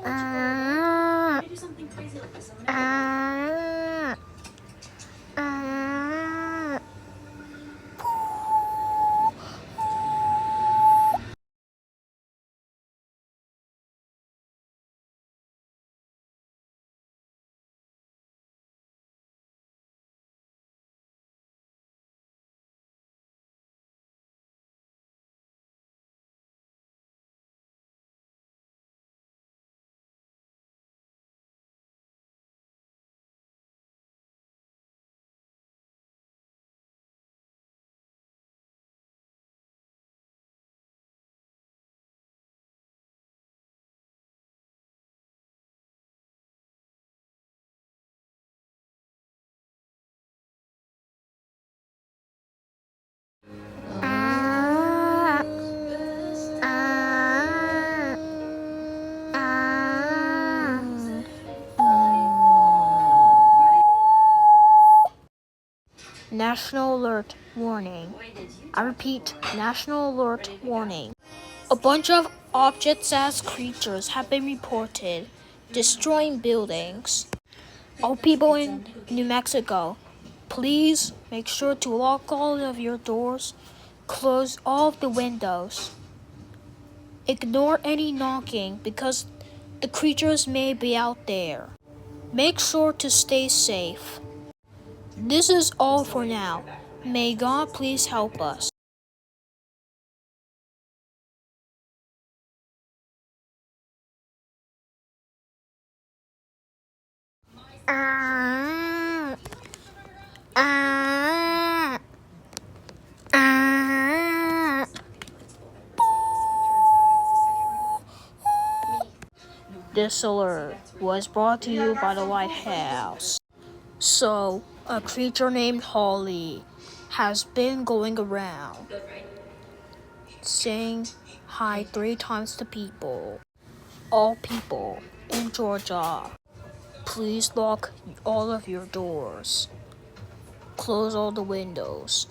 Ah, ah, ah. Ah, ah, ah. National Alert Warning. I repeat, National Alert Warning. A bunch of object-sized creatures have been reported destroying buildings. All people in New Mexico, please make sure to lock all of your doors, close all of the windows. Ignore any knocking because the creatures may be out there. Make sure to stay safe. This is all for now. May God please help us. Ah, ah, ah. This alert was brought to you by the White House. So, a creature named Holly has been going around saying hi 3 times to people. All people in Georgia, please lock all of your doors. Close all the windows.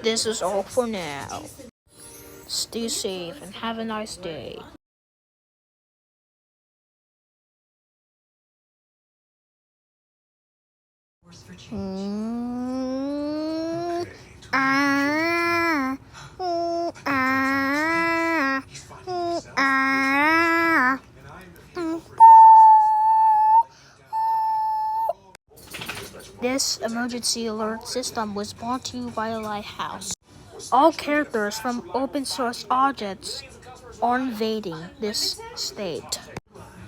This is all for now. Stay safe and have a nice day. Mm, ah, mm, ah, mm, ah. This emergency alert system was brought to you by the Lighthouse. All characters from open source objects are invading this state.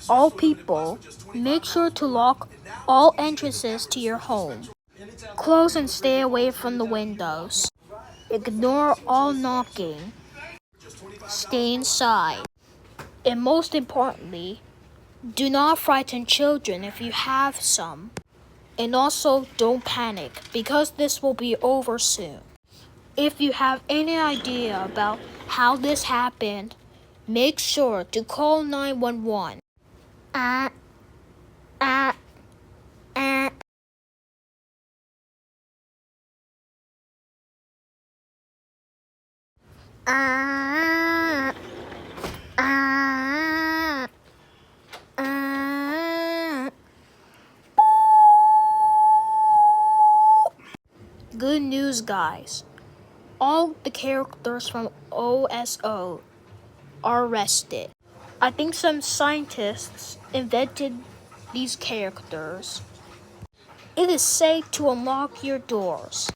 All people, make sure to lock all entrances to your home. Close and stay away from the windows. Ignore all knocking. Stay inside. And most importantly, do not frighten children if you have some. And also, don't panic because this will be over soon. If you have any idea about how this happened, make sure to call 911. Ah, ah, ah. Ah, ah, ah. Good news, guys. All the characters from OSO are arrested. I think some scientists invented these characters. It is safe to unlock your doors.